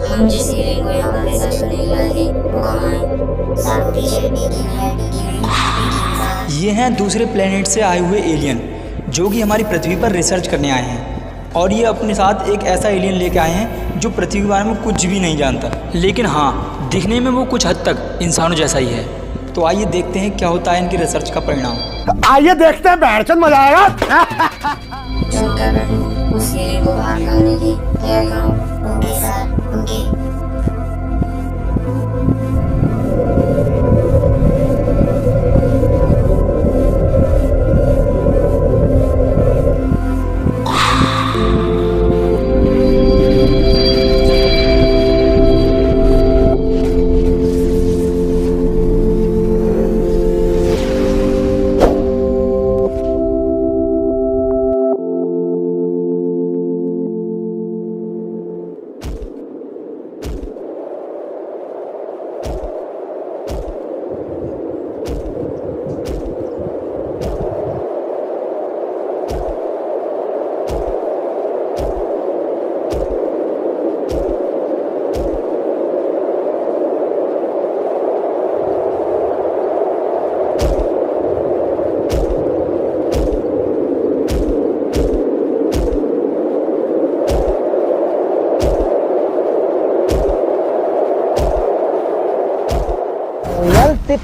हम जिस एलियन को यहाँ पर रिसर्च करने के लिए आए थे वो कहाँ है? सालों पीछे टीकी है। ये हैं दूसरे प्लेनेट से आए हुए एलियन जो कि हमारी पृथ्वी पर रिसर्च करने आए हैं। और ये अपने साथ एक ऐसा एलियन लेके आए हैं जो पृथ्वी के बारे में कुछ भी नहीं जानता, लेकिन हाँ दिखने में वो कुछ हद तक इंसानों जैसा ही है। तो आइए देखते हैं क्या होता है इनकी रिसर्च का परिणाम। आइए देखते हैं, बैठचंद मजा आएगा। जो कर रहे हैं उस एलियन को बाहर निकालने की तैयारी करो। Okay sir, okay.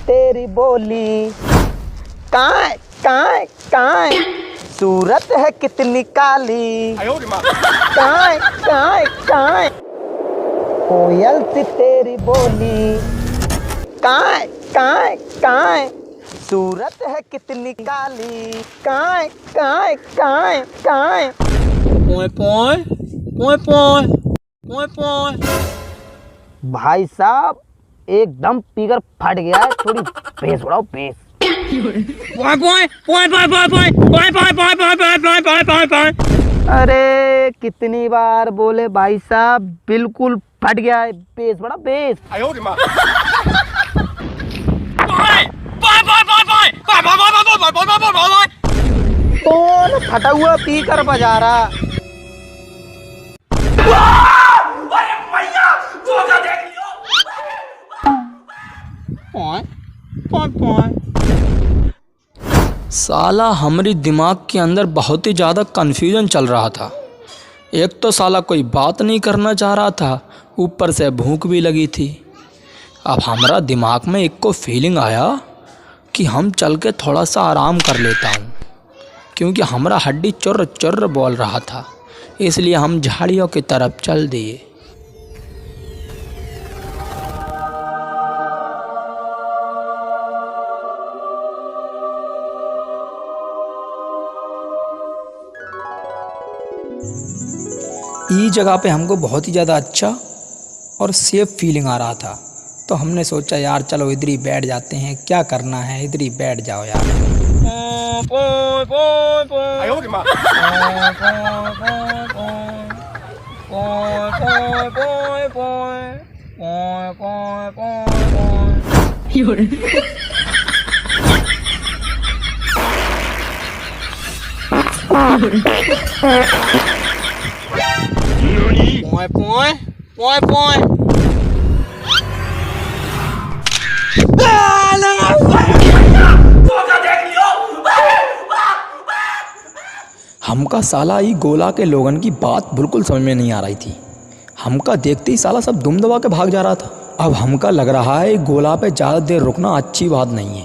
तेरी बोली काए काए काए, सूरत है कितनी काली। काए काए काए, कोयल सी तेरी बोली काए काए काए, सूरत है कितनी काली। काए काए काए काए। पोय पोय पोय पोय पोय पोय। भाई साहब एकदम पीकर फट गया है, थोड़ी पेस बढ़ाओ, पेस। पोय पोय पोय पोय पोय पोय पोय पोय पोय पोय पोय पोय पोय पोय। अरे कितनी बार बोले भाई साहब, बिल्कुल फट गया है, पेस बढ़ा, पेस। कौन फटा हुआ पीकर बजा रहा? साला हमारी दिमाग के अंदर बहुत ही ज़्यादा कन्फ्यूजन चल रहा था। एक तो साला कोई बात नहीं करना चाह रहा था, ऊपर से भूख भी लगी थी। अब हमारा दिमाग में एक को फीलिंग आया कि हम चल के थोड़ा सा आराम कर लेता हूँ, क्योंकि हमारा हड्डी चुर्र चुर्र बोल रहा था। इसलिए हम झाड़ियों की तरफ चल दिए। इस जगह पे हमको बहुत ही ज़्यादा अच्छा और सेफ फीलिंग आ रहा था, तो हमने सोचा यार चलो इधर ही बैठ जाते हैं, क्या करना है, इधर ही बैठ जाओ यार। पोय पोय पोय पोय। हमका साला ई गोला के लोगन की बात बिल्कुल समझ में नहीं आ रही थी। हमका देखते ही साला सब दुम दबा के भाग जा रहा था। अब हमका लग रहा है गोला पे ज़्यादा देर रुकना अच्छी बात नहीं है।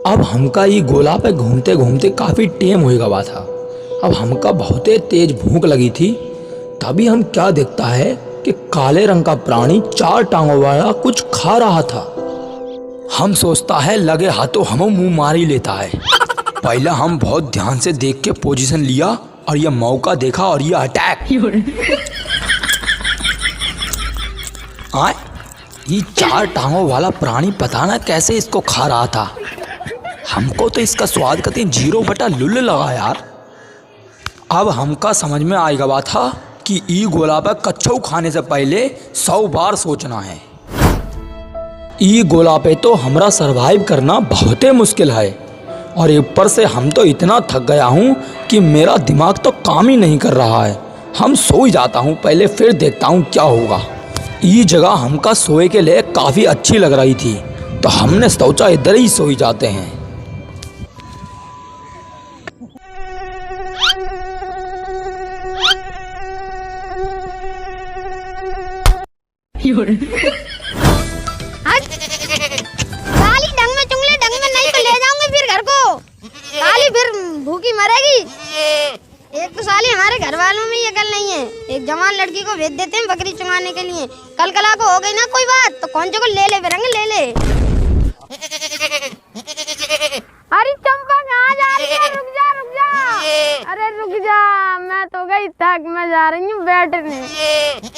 अब हमका ये गोला पे घूमते घूमते काफ़ी टाइम हो गया था। अब हमका बहुत तेज भूख लगी थी। तभी हम क्या देखता है कि काले रंग का प्राणी 4 टांगों वाला कुछ खा रहा था। हम सोचता है लगे हाथों हम मुंह मार ही लेता है। पहला हम बहुत ध्यान से देख के पोजीशन लिया और यह मौका देखा और यह अटैक। आए ये 4 टांगों वाला प्राणी पता ना कैसे इसको खा रहा था। हमको तो इसका स्वाद कतई 0/लुल लगा यार। अब हमका समझ में आएगा बात था कि ई गोला पे कच्छू खाने से पहले 100 बार सोचना है। ई गोला पे तो हमरा सरवाइव करना बहुत ही मुश्किल है और ऊपर से हम तो इतना थक गया हूँ कि मेरा दिमाग तो काम ही नहीं कर रहा है। हम सो ही जाता हूँ पहले, फिर देखता हूँ क्या होगा। ये जगह हमका सोए के लिए काफ़ी अच्छी लग रही थी तो हमने सोचा इधर ही सो ही जाते हैं। साली ढंग में चुंगले, ढंग में नहीं तो ले जाऊंगी फिर घर को। साली फिर भूखी मरेगी। एक तो साली हमारे घर वालों में ये अकल नहीं है। एक जवान लड़की को भेज देते हैं बकरी चुंगाने के लिए। कल कला को हो गई ना कोई बात तो कौन को ले ले फिरेंगे, ले ले। अरे चंपा कहाँ जा रही है? रुक जा रुक जा। अरे रुक जा, मैं तो गई थक, मैं जा रही हूँ बैठने।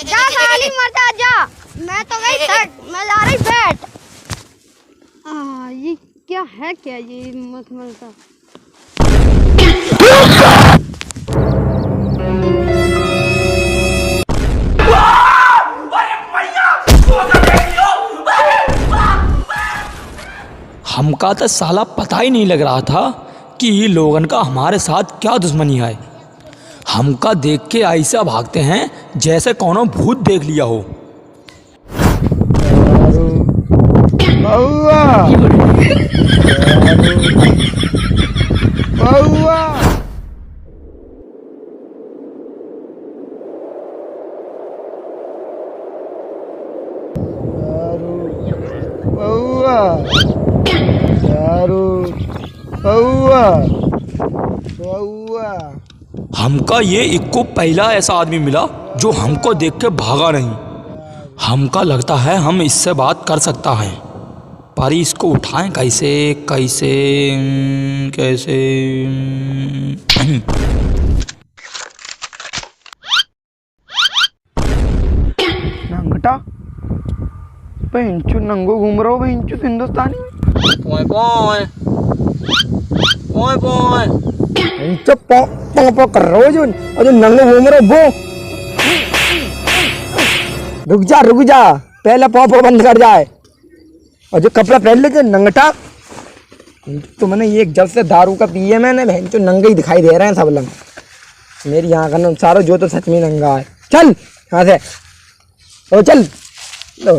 जा साली मर जा, जा। मैं तो गई थक, मैं जा रही बैठ। ये क्या है, क्या ये मखमल सा? हमका तो साला पता ही नहीं लग रहा था कि ये लोगन का हमारे साथ क्या दुश्मनी है। हमका देख के ऐसा भागते हैं जैसे कोनो भूत देख लिया हो। हमका ये इक्को पहला ऐसा आदमी मिला जो हमको देख के भागा नहीं। हमका लगता है हम इससे बात कर सकता है, पर इसको उठाएं कैसे कैसे कैसे। नंगटा पेंचू नंगो घूम रहा हो पेंचू हिंदुस्तानी में। पोय पोय पोय पोय पेंचू पॉ पॉ पॉ कर रहा हो जो, और जो नंगो घूम रहा हो वो। रुक जा पहले पॉ पॉ बंद कर जाए और जो कपड़ा पहन ले जो नंगटा। तो मैंने ये जब से दारू का पिए मैंने बहन जो नंगे ही दिखाई दे रहे हैं सब लोग मेरी यहाँ का सारो जो तो सच में नंगा है। चल यहाँ से ओ चल लो।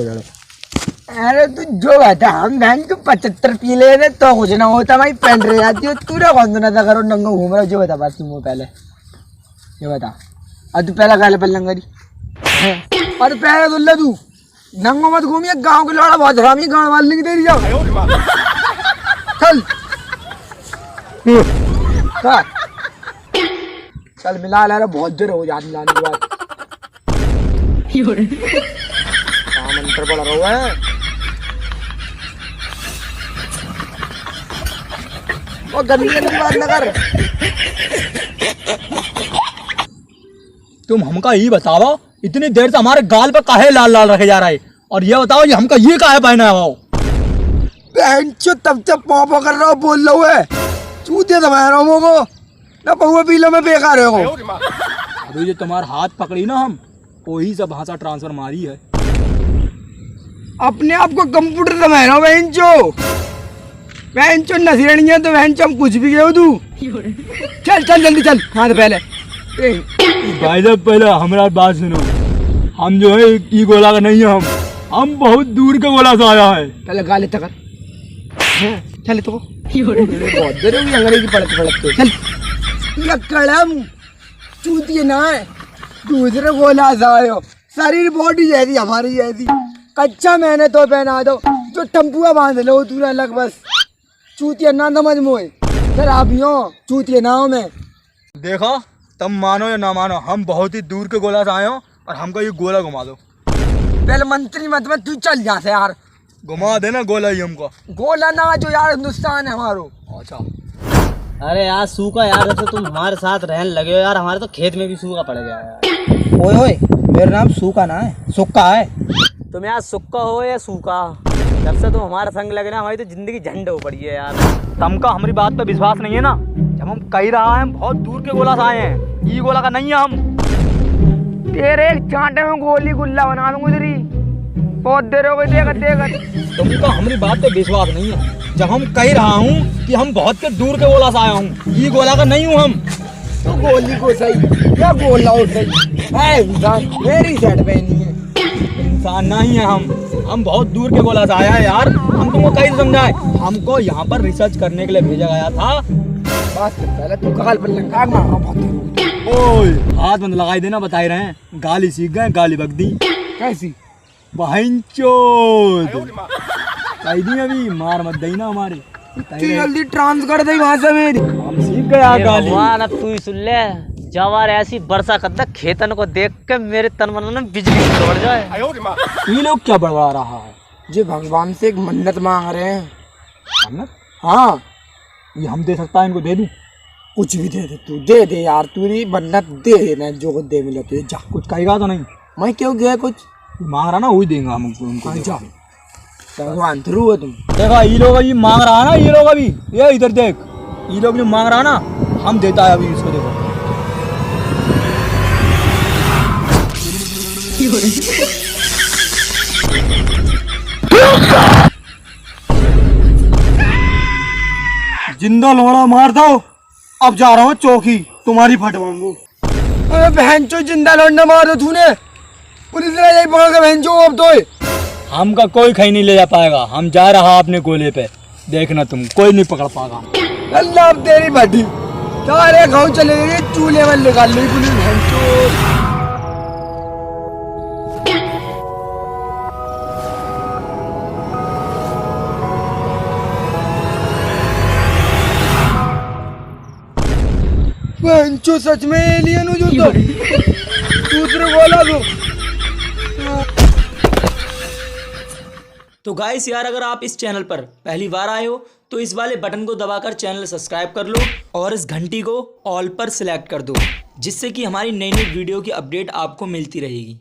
अरे तू जो कहता हम बहन तू 75 पी ले रहे तो कुछ ना होता भाई पहन रहे जाती हो। तू ना कौन सुना था करो नंगा घूम रहा हो। जो बता बस तुम वो पहले ये बता। और तू पहला कहले पहले नंगरी और पहले दुल्ला तू नंगो मत घूमिए। गाँव के लौड़ा बहुत हरामी, गाँव वाले की तेरी जाओ। चल चल मिला ले रहा बहुत देर हो जाती मिलाने के बाद। मंत्र पड़ रहा है वो गंदी बात न कर। तुम हमका ये बताओ इतनी देर से हमारे गाल पे काहे लाल लाल रखे जा रहा है, और ये बताओ ये हमका ये काहे पहना है? वो तब तब पॉपो कर रहा हो बोल रहा हूँ है चूतिया दबा रहा हूँ को ना पहुआ पीलो में बेकार है वो। अभी जो तुम्हारा हाथ पकड़ी ना हम वही से भाषा ट्रांसफर मारी है। अपने आप को कंप्यूटर दबा रहा हूँ बहन चो नसीरनी है तो बहन चो हम कुछ भी गए तू। चल चल जल्दी चल। हाँ तो पहले भाई साहब पहले हमारा बात सुनो। हम जो है ई गोला का नहीं है, हम बहुत दूर के गोला से आया है। पहले गाली तक चल तो बहुत देर होगी अंग्रेजी पढ़ते पढ़ते। चल ये कलम चूतिए ना है दूसरे गोला से आए हो। शरीर बॉडी जैसी हमारी जैसी कच्चा मैंने तो पहना दो जो टम्पुआ बांध लो तू अलग बस। चूतिया ना समझ मोए सर आप यो चूतिए ना हो। मैं देखो तुम मानो या ना मानो हम बहुत ही दूर के गोला से आए हो और हमको ये गोला घुमा दो। पहले मंत्री मत में तू चल जा से यार। घुमा देना गोला ही हमको। गोला ना जो यार हिंदुस्तान है हमारो। अच्छा अरे यार सूखा यार, तो तुम हमारे साथ रहने लगे हो यार। हमारे तो खेत में भी सूखा पड़ गया यार। ओए ओए मेरा नाम सूखा ना है, सुक्का है। तुम यार सुक्का हो या सूखा, जब से तुम हमारे संग लगना हमारी तो जिंदगी झंड हो पड़ी है यार। तुमका हमारी बात पे विश्वास नहीं है ना? जब हम कह रहा है बहुत दूर के गोला से आए हैं, ये गोला का नहीं है हम। तेरे एक चांटे में गोली गुल्ला बना दूंगी तेरी। बहुत देर हो गई देखत। तुमका हमारी बात पे विश्वास नहीं है। जब हम कह रहा हूँ कि हम बहुत के दूर के गोला से आया हूँ, ये गोला का नहीं हूँ हम। तो गोली को सही या गोला हो सही है, इंसान मेरी सेट पे नहीं है। इंसान नहीं है हम बहुत दूर के गोला से आया है यार। हम तुमको कहीं समझाए, हमको यहाँ पर रिसर्च करने के लिए भेजा गया था। बस पहले तू काल पर लगा मार रहा बहुत देर। ओए हाथ बंद लगाई देना, बता रहे हैं। गाली सीख गए, गाली बक दी। कैसी बहनचोद कह दी अभी, मार मत देना हमारे। इतनी जल्दी ट्रांस कर दे भाषा मेरी। हम सीख गया गाली। भगवान अब तू ही सुन ले, जवार ऐसी वर्षा करता खेतन को देख के मेरे तन मन में बिजली तोड़ जाए। ये लोग क्या बड़बड़ा रहा है? जी भगवान से एक मन्नत मांग रहे हैं। मन्नत? हाँ ये हम दे सकता है, इनको दे दूं? कुछ भी दे दे, तू दे दे यार, तू मन्नत दे देना, जो कुछ दे मिले तुझे। जा कुछ कहेगा तो नहीं? मैं क्यों गया कुछ मांग रहा ना, वही देंगे हम उनको। जा भगवान थ्रू है तुम। देखा ये लोग अभी मांग रहा है ना, ये लोग अभी ये इधर देख, ये लोग जो मांग रहा है ना, हम देता है अभी इसको। देखो जिंदा लोड़ा मार दो। अब जा रहा हूँ चौकी, तुम्हारी फटवाऊंगा। अरे बहन चो जिंदा लौंडा मार दो तूने, पुलिस ले जाए पकड़ के बहन चो। अब तो हमका कोई कहीं नहीं ले जा पाएगा, हम जा रहा अपने गोले पे। देखना तुम, कोई नहीं पकड़ पाएगा। अल्लाह अब तेरी भट्टी सारे गाँव चले गए, चूल्हे में निकाल ली पुलिस बहन चो। बहनचो सच में एलियन हो जो तो दूसरे बोला तो गाइस यार, अगर आप इस चैनल पर पहली बार आए हो तो इस वाले बटन को दबाकर चैनल सब्सक्राइब कर लो और इस घंटी को ऑल पर सिलेक्ट कर दो, जिससे कि हमारी नई नई वीडियो की अपडेट आपको मिलती रहेगी।